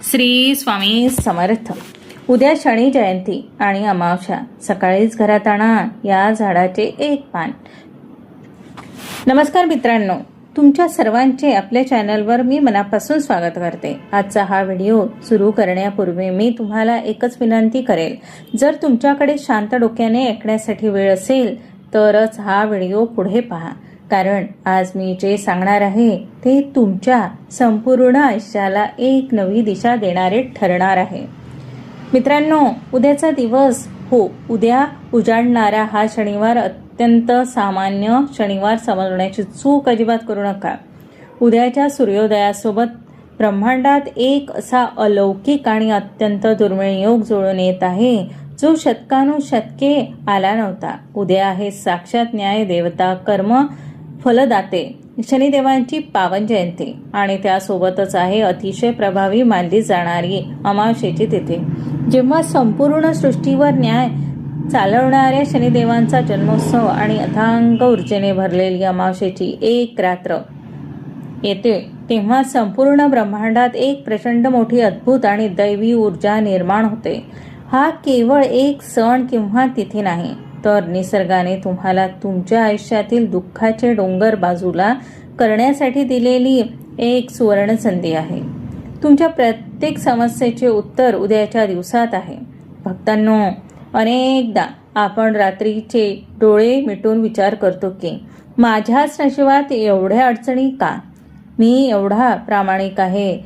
श्री स्वामी समर्थ. उद्या शनी जयंती आणि अमावस्या. सकाळीच घरात आणा या झाडाचे एक पान. नमस्कार मित्रांनो, तुमच्या सर्वांचे आपल्या चॅनलवर मी मनापासून स्वागत करते. आजचा हा व्हिडिओ सुरू करण्यापूर्वी मी तुम्हाला एकच विनंती करेल, जर तुमच्याकडे शांत डोक्याने ऐकण्यासाठी वेळ असेल तरच हा व्हिडिओ पुढे पहा, कारण आज मी जे सांगणार आहे ते तुमच्या संपूर्ण आयुष्याला एक नवी दिशा देणारे ठरणार आहे. मित्रांनो, उद्याचा दिवस उद्या उजाडणारा हा शनिवार अत्यंत सामान्य शनिवार समजण्याची चूक अजिबात करू नका. उद्याच्या सूर्योदयासोबत ब्रह्मांडात एक असा अलौकिक आणि अत्यंत दुर्मिळ योग जुळून येत आहे, जो शतकानुशतके आला नव्हता. उद्या आहे साक्षात न्याय देवता, कर्म फलदाते शनिदेवांची पावन जयंती आणि त्यासोबतच आहे अतिशय प्रभावी मानली जाणारी अमावस्येची तिथी, जेव्हा संपूर्ण सृष्टीवर न्याय चालवणाऱ्या शनिदेवांचा जन्मोत्सव आणि अथांग ऊर्जेने भरलेली अमावस्येची एक रात्र येते, तेव्हा संपूर्ण ब्रह्मांडात एक प्रचंड मोठी अद्भुत आणि दैवी ऊर्जा निर्माण होते. हा केवळ एक सण किंवा तिथी नाही, तर निसर्गाने तुम्हाला तुमच्या आयुष्यातील दुःखाचे डोंगर बाजूला करण्यासाठी दिलेली एक सुवर्ण संधी आहे. तुमच्या प्रत्येक समस्येचे उत्तर उद्याच्या दिवसात आहे. भक्तांनो, अनेकदा आपण रात्रीचे डोळे मिटून विचार करतो की माझ्याच नशिबात एवढ्या अडचणी का? मी एवढा प्रामाणिक आहे,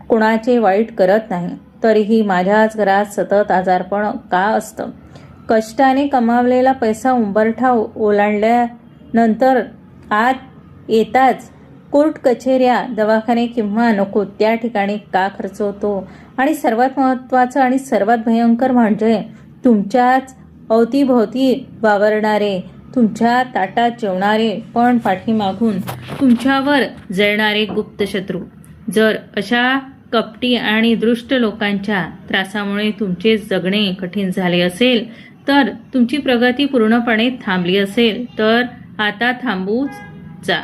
कुणाचे वाईट करत नाही, तरीही माझ्याच घरात सतत आजारपण का असतं? कष्टाने कमावलेला पैसा उंबरठा ओलांडल्यानंतर आत येताच कोर्ट कचेऱ्या, दवाखाने किंवा नको त्या ठिकाणी का खर्च होतो? आणि सर्वात महत्त्वाचं आणि सर्वात भयंकर म्हणजे तुमच्याच अवतीभोवती वावरणारे, तुमच्या ताटात जेवणारे पण पाठीमागून तुमच्यावर जळणारे गुप्त शत्रू. जर अशा कपटी आणि दृष्ट लोकांच्या त्रासामुळे तुमचे जगणे कठीण झाले असेल, तर तुमची प्रगती पूर्णपणे थांबली असेल, तर आता थांबूच जा.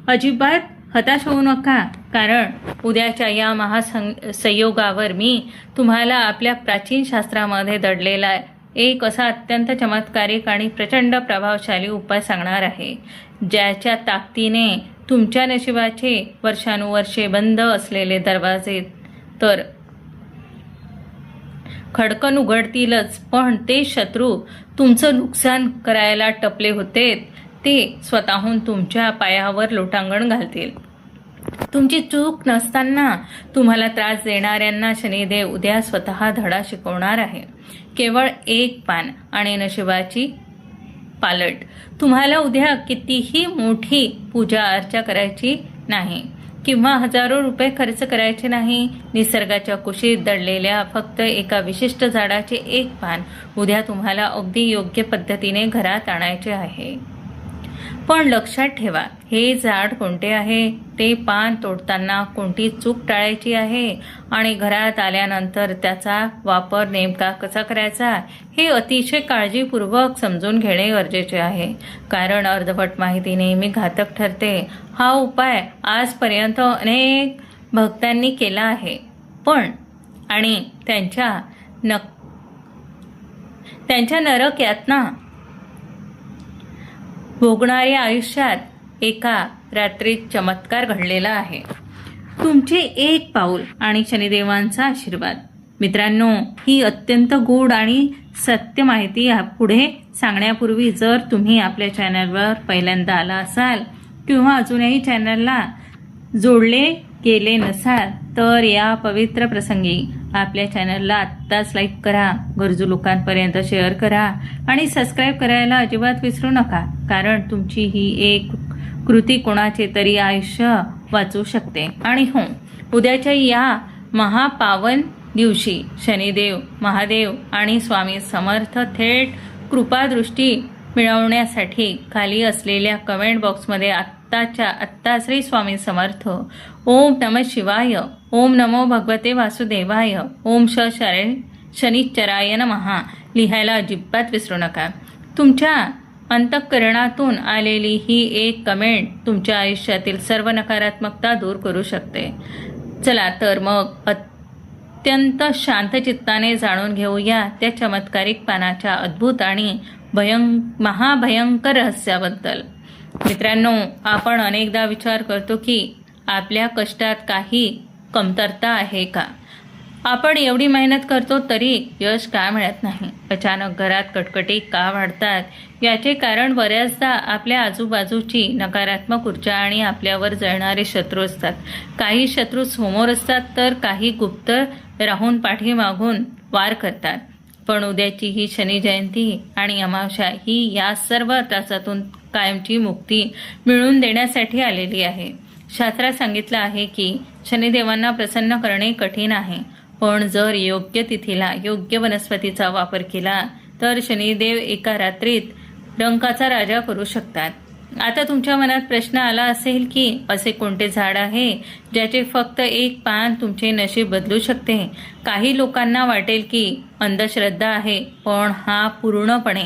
अजिबात हताश होऊ नका, कारण उद्याच्या या महासंयोगावर मी तुम्हाला आपल्या प्राचीन शास्त्रामध्ये दडलेला एक असा अत्यंत चमत्कारिक आणि प्रचंड प्रभावशाली उपाय सांगणार आहे, ज्याच्या ताकदीने तुमच्या नशिबाचे वर्षानुवर्षे बंद असलेले दरवाजे तर खडकन उघडतीलच, पण ते शत्रू तुमचं नुकसान करायला टपले होते ते स्वतःहून तुमच्या पायावर लोटांगण घालतील. तुमची चूक नसताना तुम्हाला त्रास देणाऱ्यांना शनिदेव उद्या स्वतः धडा शिकवणार आहे. केवळ एक पान आणि नशिबाची पालट. तुम्हाला उद्या कितीही मोठी पूजा अर्चा करायची नाही किंवा हजारो रुपये खर्च करायचे नाही. निसर्गाच्या कुशीत दडलेल्या फक्त एका विशिष्ट झाडाचे एक पान उद्या तुम्हाला अगदी योग्य पद्धतीने घरात आणायचे आहे. पण लक्षात ठेवा, हे झाड कोणते आहे, ते पान तोडताना कोणती चूक टाळायची आहे आणि घरात आल्यानंतर त्याचा वापर नेमका कसा करायचा हे अतिशय काळजीपूर्वक समजून घेणे गरजेचे आहे, कारण अर्धवट माहिती नेहमी घातक ठरते. हा उपाय आजपर्यंत अनेक भक्तांनी केला आहे, पण आणि त्यांच्या नरक यातना भोगणाऱ्या आयुष्यात एका रात्रीत चमत्कार घडलेला आहे. तुमचे एक पाऊल आणि शनिदेवांचा आशीर्वाद. मित्रांनो, ही अत्यंत गूढ आणि सत्य माहिती पुढे सांगण्यापूर्वी जर तुम्ही आपल्या चॅनलवर पहिल्यांदा आला असाल किंवा अजूनही चॅनलला जोडले गेले नसाल, तर या पवित्र प्रसंगी आपल्या चॅनलला आत्ताच लाईक करा, गरजू लोकांपर्यंत शेअर करा आणि सबस्क्राईब करायला अजिबात विसरू नका, कारण तुमची ही एक कृती कोणाचे तरी आयुष्य वाचवू शकते. आणि उद्याच्या या महापावन दिवशी शनिदेव, महादेव आणि स्वामी समर्थ थेट कृपादृष्टी मिळवण्यासाठी खाली असलेल्या कमेंट बॉक्समध्ये आत्ताच्या आत्ता श्री स्वामी समर्थ, ओम नमः शिवाय, ओम नमो भगवते वासुदेवाय, ओम शनिश्चराय नमः लिहायला अजिबात विसरू नका. तुमच्या अंतःकरणातून आलेली ही एक कमेंट तुमच्या आयुष्यातील सर्व नकारात्मकता दूर करू शकते. चला तर मग अत्यंत शांत चित्ताने जाणून घेऊया त्या चमत्कारिक पानाच्या अद्भुत आणि महाभयंकर रहस्याबद्दल. मित्रांनो, आपण अनेकदा विचार करतो की आपल्या कष्टात काही कमतरता आहे का? आपण एवढी मेहनत करतो तरी यश का मिळत नाही? अचानक घरात कटकटी का वाढतात? याचे कारण बऱ्याचदा आपल्या आजूबाजूची नकारात्मक ऊर्जा आणि आपल्यावर जळणारे शत्रू असतात. काही शत्रू समोर असतात तर काही गुप्त राहून पाठीमागून वार करतात. पण उद्याची ही शनी जयंती आणि अमावस्या ही या सर्व त्रासातून कायमची मुक्ती मिळवून देण्यासाठी आलेली आहे. शास्त्रात सांगितलं आहे की शनिदेवांना प्रसन्न करणे कठीण आहे, पण जर योग्य तिथीला योग्य वनस्पतीचा वापर केला तर शनिदेव एका रात्रीत रंकाचा राजा करू शकतात. आता तुमच्या मनात प्रश्न आला असेल की असे कोणते झाड आहे ज्याचे फक्त एक पान तुमचे नशीब बदलू शकते? काही लोकांना वाटेल की अंधश्रद्धा आहे, पण हा पूर्णपणे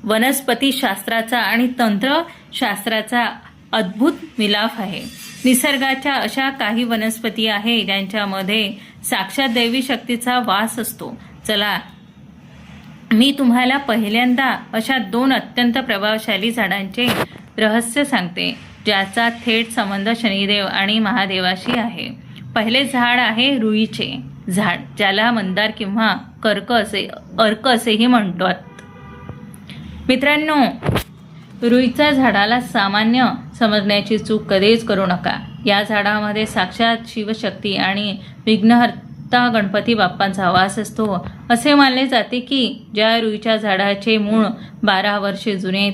वनस्पतीशास्त्राचा आणि तंत्रशास्त्राचा अद्भुत मिलाफ आहे. निसर्गाच्या अशा काही वनस्पती आहे ज्यांच्यामध्ये साक्षात दैवी शक्तीचा वास असतो. चला, मी तुम्हाला पहिल्यांदा अशा 2 अत्यंत प्रभावशाली झाडांचे रहस्य सांगते ज्याचा थेट संबंध शनिदेव आणि महादेवाशी आहे. पहिले झाड आहे रुईचे झाड, ज्याला मंदार किंवा अर्क असेही म्हणतात. मित्रांनो, रुईच्या झाडाला सामान्य समजण्याची चूक कधीच करू नका. या झाडामध्ये साक्षात शिवशक्ती आणि विघ्नहर्ता गणपती बाप्पांचा वास असतो. असे मानले जाते की ज्या रुईच्या झाडाचे मूळ 12 वर्षे जुने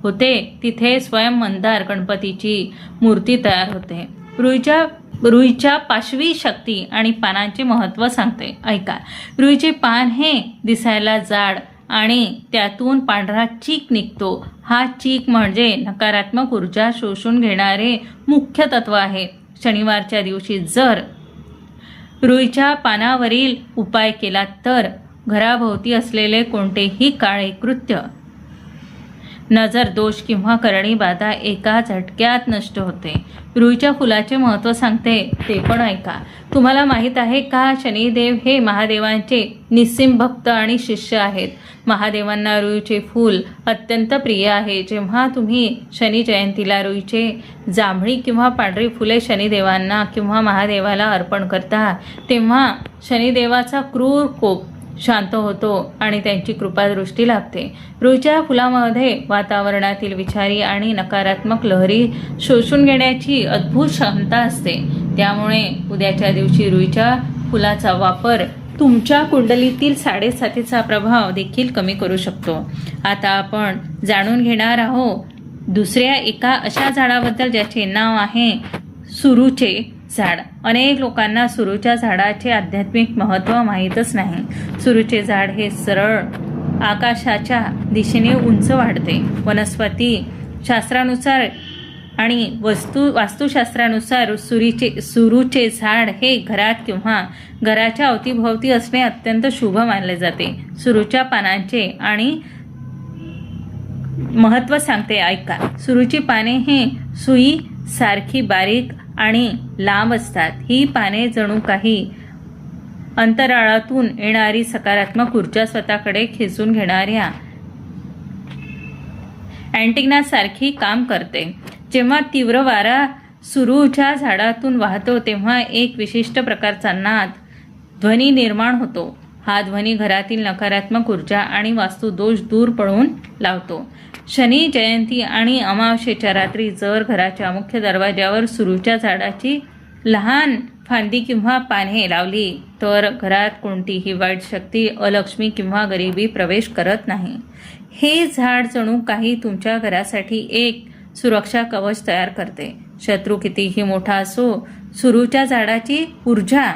होते तिथे स्वयं मंदार गणपतीची मूर्ती तयार होते. रुईच्या पाशवी शक्ती आणि पानांचे महत्त्व सांगते, ऐका. रुईचे पान हे दिसायला जाड आणि त्यातून पांढरा चीक निघतो. हा चीक म्हणजे नकारात्मक ऊर्जा शोषून घेणारे मुख्य तत्व आहे. शनिवारच्या दिवशी जर रुईच्या पानावरील उपाय केला तर घराभोवती असलेले कोणतेही काळे कृत्य, नजर दोष किंवा करणी बाधा एका झटक्यात नष्ट होते. रुईच्या फुलाचे महत्त्व सांगते ते पण ऐका. तुम्हाला माहीत आहे का, शनिदेव हे महादेवांचे निस्सीम भक्त आणि शिष्य आहेत. महादेवांना रुईचे फूल अत्यंत प्रिय आहे. जेव्हा तुम्ही शनी जयंतीला रुईचे जांभळी किंवा पांढरी फुले शनिदेवांना किंवा महादेवाला अर्पण करता तेव्हा शनिदेवाचा क्रूर कोप शांत होतो आणि त्यांची कृपादृष्टी लागते. रुईच्या फुलामध्ये वातावरणातील विषारी आणि नकारात्मक लहरी शोषून घेण्याची अद्भुत क्षमता असते. त्यामुळे उद्याच्या दिवशी रुईच्या फुलाचा वापर तुमच्या कुंडलीतील 7.5चा प्रभाव देखील कमी करू शकतो. आता आपण जाणून घेणार आहोत दुसऱ्या एका अशा झाडाबद्दल ज्याचे नाव आहे सुरूचे झाड. अनेक लोकांना सुरूच्या झाडाचे आध्यात्मिक महत्त्व माहीतच नाही. सुरूचे झाड हे सरळ आकाशाच्या दिशेने उंच वाढते. वनस्पती शास्त्रानुसार आणि वास्तुशास्त्रानुसार सुरूचे झाड हे घरात किंवा घराच्या अवतीभोवती असणे अत्यंत शुभ मानले जाते. सुरूच्या पानांचे आणि महत्त्व सांगते, ऐका. सुरूची पाने हे सुई सारखी बारीक आणि लांब असतात. ही पाने जणू काही अंतराळातून येणारी सकारात्मक ऊर्जा स्वतःकडे खेचून घेणाऱ्या अँटिनासारखी काम करते. जेव्हा तीव्र वारा सुरूच्या झाडातून वाहतो तेव्हा एक विशिष्ट प्रकारचा नाद ध्वनी निर्माण होतो. हा ध्वनी घरातील नकारात्मक ऊर्जा आणि वास्तुदोष दूर पळवून लावतो. शनी जयंती आणि अमावस्येच्या रात्री जर घराच्या मुख्य दरवाज्यावर सुरूच्या झाडाची लहान फांदी किंवा पाने लावली तर घरात कोणतीही वाईट शक्ती, अलक्ष्मी किंवा गरिबी प्रवेश करत नाही. हे झाड जणू काही तुमच्या घरासाठी एक सुरक्षा कवच तयार करते. शत्रू कितीही मोठा असो, सुरूच्या झाडाची ऊर्जा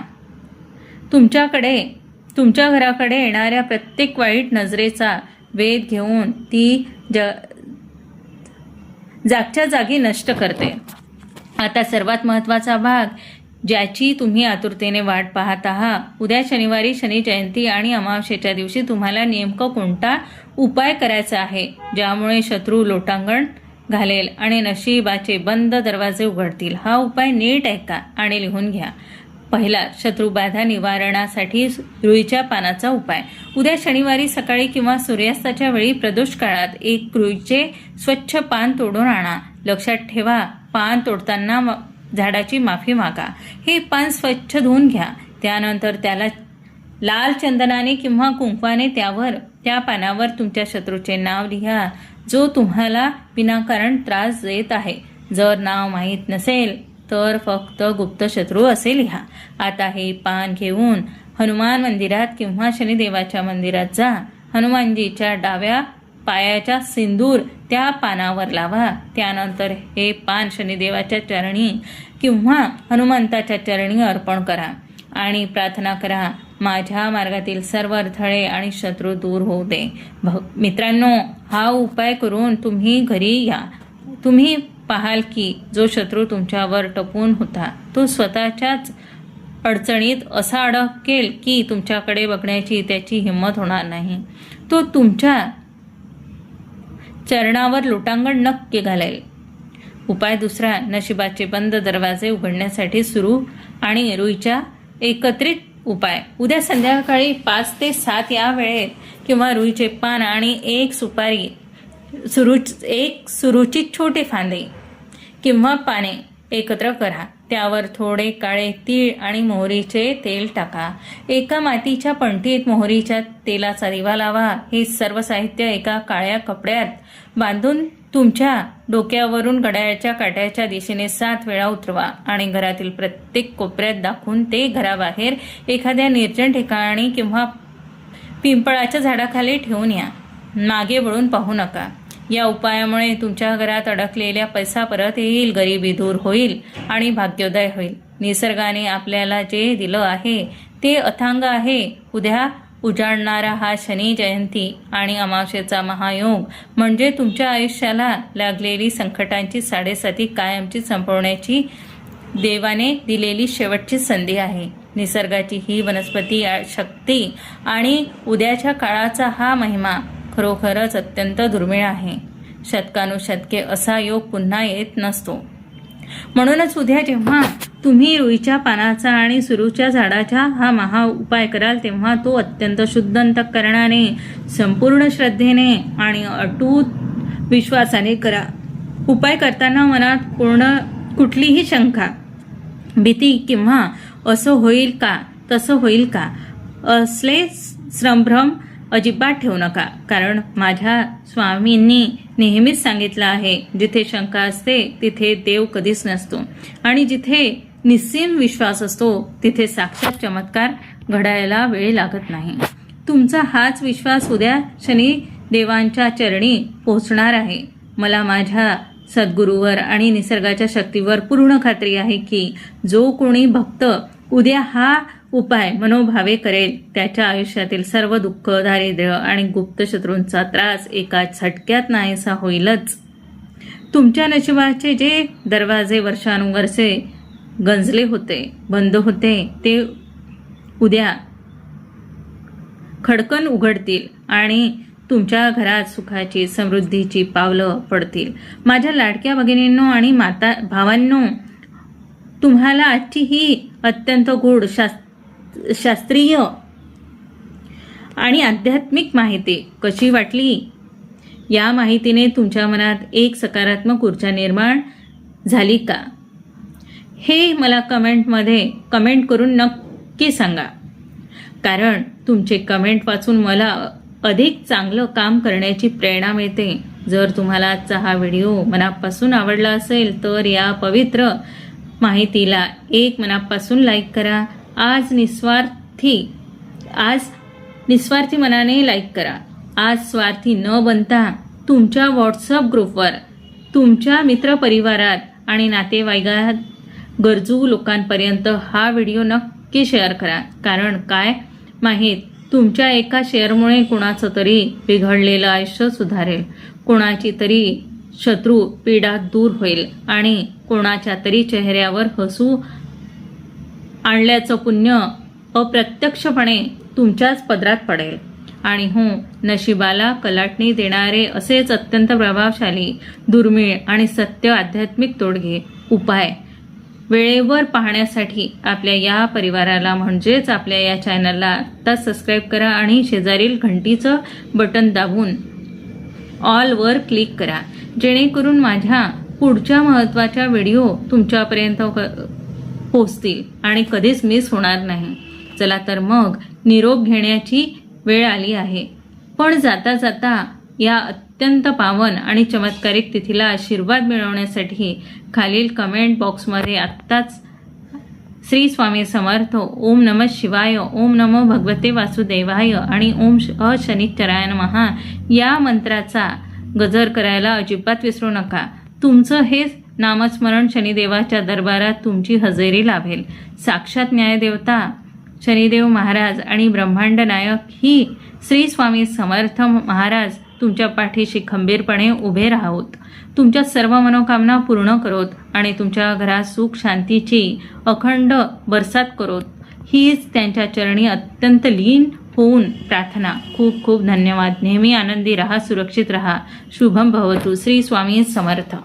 तुमच्या घराकडे येणाऱ्या प्रत्येक वाईट नजरेचा वेध घेऊन ती जागच्या जागी नष्ट करते. आता सर्वात महत्त्वाचा भाग ज्याची तुम्ही आतुरतेने वाट पाहत आहात. उद्या शनिवारी शनी जयंती आणि अमावस्येच्या दिवशी तुम्हाला नेमकं कोणता उपाय करायचा आहे ज्यामुळे शत्रू लोटांगण घालेल आणि नशिबाचे बंद दरवाजे उघडतील. हा उपाय नीट ऐका आणि लिहून घ्या. पहिला, शत्रुबाधा निवारणासाठी रुईच्या पानाचा उपाय. उद्या शनिवारी सकाळी किंवा सूर्यास्ताच्या वेळी प्रदोष काळात एक रुईचे स्वच्छ पान तोडून आणा. लक्षात ठेवा, पान तोडताना झाडाची माफी मागा. हे पान स्वच्छ धुवून घ्या. त्यानंतर त्याला लाल चंदनाने किंवा कुंकवाने त्या पानावर तुमच्या शत्रूचे नाव लिहा, जो तुम्हाला विनाकारण त्रास देत आहे. जर नाव माहीत नसेल तर फक्त गुप्त शत्रू असे लिहा. आता हे पान घेऊन हनुमान मंदिरात किंवा शनिदेवाच्या मंदिरात जा. हनुमानजीच्या डाव्या पायाच्या सिंदूर त्या पानावर लावा. त्यानंतर हे पान शनिदेवाच्या चरणी किंवा हनुमंताच्या चरणी अर्पण करा आणि प्रार्थना करा, माझ्या मार्गातील सर्व अडथळे आणि शत्रू दूर होऊ दे. मित्रांनो, हा उपाय करून तुम्ही घरी या. तुम्ही पाहाल की जो शत्रू तुमच्यावर टपून होता तो स्वतःच्याच अडचणीत असा अडकेल की तुमच्याकडे बघण्याची त्याची हिंमत होणार नाही. तो तुमच्या चरणावर लोटांगण नक्की घालेल. उपाय दुसरा, नशिबाचे बंद दरवाजे उघडण्यासाठी सुरू आणि रुईच्या एकत्रित उपाय. उद्या संध्याकाळी 5 ते 7 या वेळेत किंवा रुईचे पान आणि एक सुपारी, एक सुरुचित छोटे फांदे किंवा पाने एकत्र करा. त्यावर थोडे काळे तीळ आणि मोहरीचे तेल टाका. एका मातीच्या पंटीत मोहरीच्या तेलाचा दिवा लावा. हे सर्व साहित्य एका काळ्या कपड्यात बांधून तुमच्या डोक्यावरून घड्याळाच्या काट्याच्या दिशेने 7 वेळा उतरवा आणि घरातील प्रत्येक कोपऱ्यात दाखवून ते घराबाहेर एखाद्या निर्जन ठिकाणी किंवा पिंपळाच्या झाडाखाली ठेवून या. मागे वळून पाहू नका. या उपायामुळे तुमच्या घरात अडकलेला पैसा परत येईल, गरिबी दूर होईल आणि भाग्योदय होईल. निसर्गाने आपल्याला जे दिलं आहे ते अथांग आहे. उद्या उजाडणारा हा शनी जयंती आणि अमावस्येचा महायोग म्हणजे तुमच्या आयुष्याला लागलेली संकटांची 7.5 कायमची संपवण्याची देवाने दिलेली शेवटची संधी आहे. निसर्गाची ही वनस्पती शक्ती आणि उद्याच्या काळाचा हा महिमा खरोखरच अत्यंत दुर्मिळ आहे. शतकानुशतके असा योग पुन्हा येत नसतो. म्हणूनच उद्या जेव्हा तुम्ही रुईच्या पानाचा आणि सुरूच्या झाडाचा हा महा उपाय कराल तेव्हा तो अत्यंत शुद्ध अंतःकरणाने, संपूर्ण श्रद्धेने आणि अटूट विश्वासाने करा. उपाय करताना मनात कुठलीही शंका, भीती किंवा असं होईल का तसं होईल का असले संभ्रम अजिबात ठेवू नका. कारण माझ्या स्वामींनी नेहमीच सांगितलं आहे, जिथे शंका असते तिथे देव कधीच नसतो आणि जिथे निस्सीम विश्वास असतो तिथे साक्षात चमत्कार घडायला वेळ लागत नाही. तुमचा हाच विश्वास उद्या शनी देवांच्या चरणी पोहोचणार आहे. मला माझ्या सद्गुरूवर आणि निसर्गाच्या शक्तीवर पूर्ण खात्री आहे की जो कोणी भक्त उद्या हा उपाय मनोभावे करेल त्याच्या आयुष्यातील सर्व दुःख, दारिद्र्य आणि गुप्त शत्रूंचा त्रास एका झटक्यात नाहीसा होईलच. तुमच्या नशिबाचे जे दरवाजे वर्षानुवर्षे गंजले होते, बंद होते, ते उद्या खडकन उघडतील आणि तुमच्या घरात सुखाची, समृद्धीची पावलं पडतील. माझ्या लाडक्या भगिनींनो आणि भावांनो, तुम्हाला आजची ही अत्यंत गूढ शास्त्रीय आणि आध्यात्मिक माहिती कशी वाटली? या माहितीने तुमच्या मनात एक सकारात्मक ऊर्जा निर्माण झाली का? हे मला कमेंट करून नक्की सांगा. कारण तुमचे कमेंट वाचून मला अधिक चांगलं काम करण्याची प्रेरणा मिळते. जर तुम्हाला आजचा हा व्हिडिओ मनापासून आवडला असेल तर या पवित्र माहितीला एक मनापासून लाईक करा. आज निस्वार्थी मनाने लाईक करा. आज स्वार्थी न बनता तुमच्या व्हॉट्सअप ग्रुपवर, तुमच्या मित्रपरिवारात आणि नातेवाईकात गरजू लोकांपर्यंत हा व्हिडिओ नक्की शेअर करा. कारण काय माहीत, तुमच्या एका शेअरमुळे कुणाचं तरी बिघडलेलं आयुष्य सुधारेल, कोणाची तरी शत्रू पीडा दूर होईल आणि कोणाच्या तरी चेहऱ्यावर हसू आणल्याचं पुण्य अप्रत्यक्षपणे तुमच्याच पदरात पडेल. आणि हो, नशिबाला कलाटणी देणारे असेच अत्यंत प्रभावशाली, दुर्मिळ आणि सत्य आध्यात्मिक तोडगे उपाय वेळेवर पाहण्यासाठी आपल्या या परिवाराला म्हणजेच आपल्या या चॅनलला आत्ता सबस्क्राईब करा आणि शेजारील घंटीचं बटन दाबून ऑलवर क्लिक करा, जेणेकरून माझ्या पुढच्या महत्त्वाच्या व्हिडिओ तुमच्यापर्यंत पोहोचतील आणि कधीच मिस होणार नाही. चला तर मग निरोप घेण्याची वेळ आली आहे. पण जाता जाता या अत्यंत पावन आणि चमत्कारिक तिथीला आशीर्वाद मिळवण्यासाठी खालील कमेंट बॉक्समध्ये आत्ताच श्री स्वामी समर्थ, ओम नमः शिवाय, ओम नमो भगवते वासुदेवाय आणि ओम शनिश्चराय नमः या मंत्राचा गजर करायला अजिबात विसरू नका. तुमचं हे नामस्मरण शनिदेवाच्या दरबारात तुमची हजेरी लाभेल. साक्षात न्यायदेवता शनिदेव महाराज आणि ब्रह्मांड नायक ही श्री स्वामी समर्थ महाराज तुमच्या पाठीशी खंबीरपणे उभे राहोत, तुमच्या सर्व मनोकामना पूर्ण करोत आणि तुमच्या घरात सुख शांतीची अखंड बरसात करोत, हीच त्यांच्या चरणी अत्यंत लीन होऊन प्रार्थना. खूप खूप धन्यवाद. नेहमी आनंदी रहा, सुरक्षित रहा. शुभम भवतु. श्री स्वामी समर्थ.